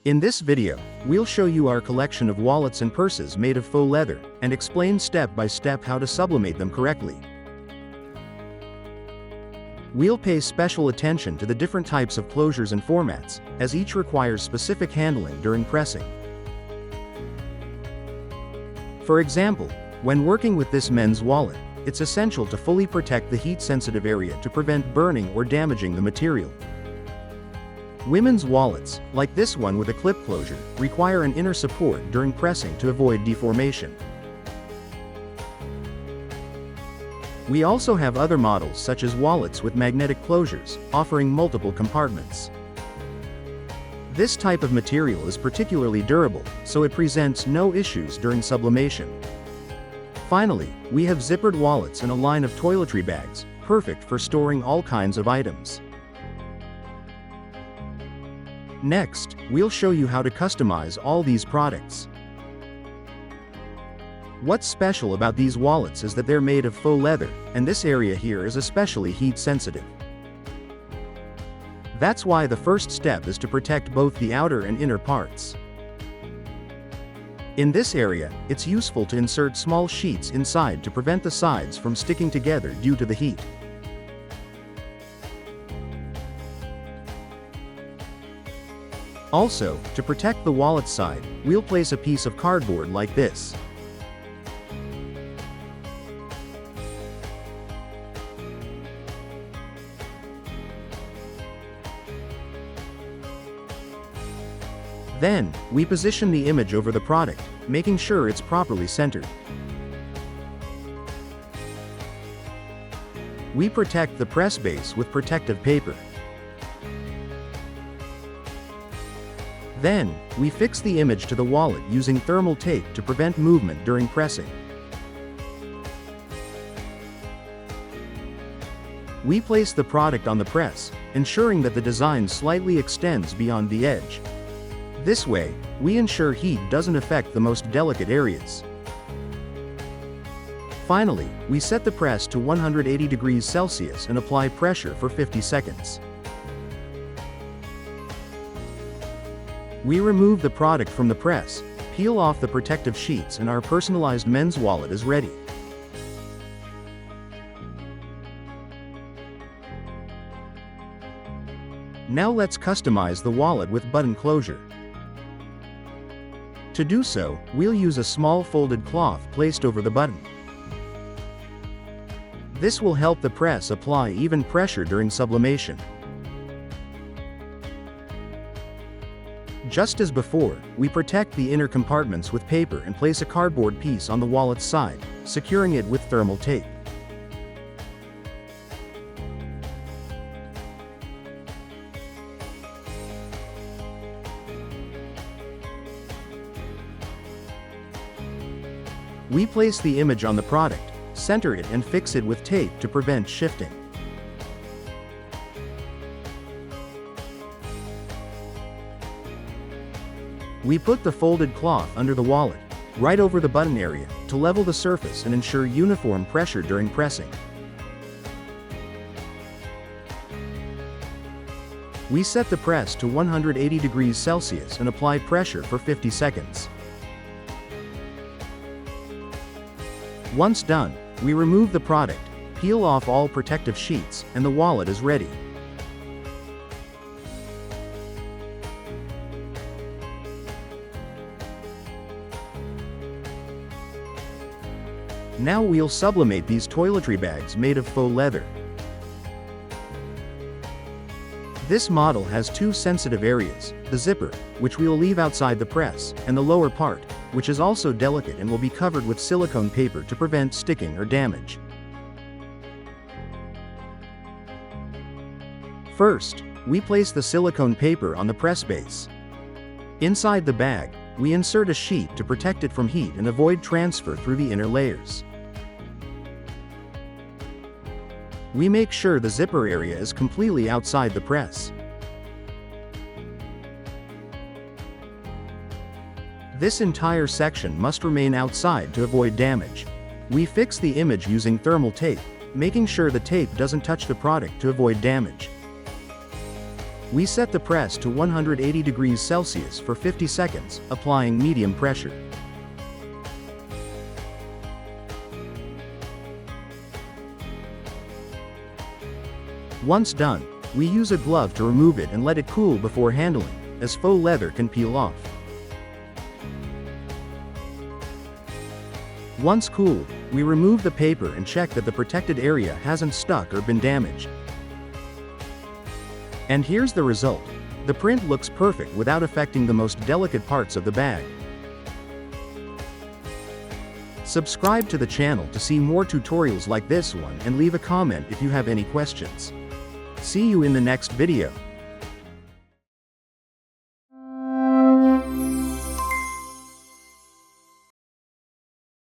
In this video, we'll show you our collection of wallets and purses made of faux leather, and explain step by step how to sublimate them correctly. We'll pay special attention to the different types of closures and formats, as each requires specific handling during pressing. For example, when working with this men's wallet, it's essential to fully protect the heat-sensitive area to prevent burning or damaging the material. Women's wallets, like this one with a clip closure, require an inner support during pressing to avoid deformation. We also have other models such as wallets with magnetic closures, offering multiple compartments. This type of material is particularly durable, so it presents no issues during sublimation. Finally, we have zippered wallets and a line of toiletry bags, perfect for storing all kinds of items. Next, we'll show you how to customize all these products. What's special about these wallets is that they're made of faux leather, and this area here is especially heat sensitive. That's why the first step is to protect both the outer and inner parts. In this area, it's useful to insert small sheets inside to prevent the sides from sticking together due to the heat. Also, to protect the wallet side, we'll place a piece of cardboard like this. Then, we position the image over the product, making sure it's properly centered. We protect the press base with protective paper. Then, we fix the image to the wallet using thermal tape to prevent movement during pressing. We place the product on the press, ensuring that the design slightly extends beyond the edge. This way, we ensure heat doesn't affect the most delicate areas. Finally, we set the press to 180 degrees Celsius and apply pressure for 50 seconds. We remove the product from the press, peel off the protective sheets, and our personalized men's wallet is ready. Now let's customize the wallet with button closure. To do so, we'll use a small folded cloth placed over the button. This will help the press apply even pressure during sublimation. Just as before, we protect the inner compartments with paper and place a cardboard piece on the wallet's side, securing it with thermal tape. We place the image on the product, center it and fix it with tape to prevent shifting. We put the folded cloth under the wallet, right over the button area, to level the surface and ensure uniform pressure during pressing. We set the press to 180 degrees Celsius and apply pressure for 50 seconds. Once done, we remove the product, peel off all protective sheets, and the wallet is ready. Now we'll sublimate these toiletry bags made of faux leather. This model has two sensitive areas, the zipper, which we'll leave outside the press, and the lower part, which is also delicate and will be covered with silicone paper to prevent sticking or damage. First, we place the silicone paper on the press base. Inside the bag, we insert a sheet to protect it from heat and avoid transfer through the inner layers. We make sure the zipper area is completely outside the press. This entire section must remain outside to avoid damage. We fix the image using thermal tape, making sure the tape doesn't touch the product to avoid damage. We set the press to 180 degrees Celsius for 50 seconds, applying medium pressure. Once done, we use a glove to remove it and let it cool before handling, as faux leather can peel off. Once cooled, we remove the paper and check that the protected area hasn't stuck or been damaged. And here's the result. The print looks perfect without affecting the most delicate parts of the bag. Subscribe to the channel to see more tutorials like this one and leave a comment if you have any questions. See you in the next video.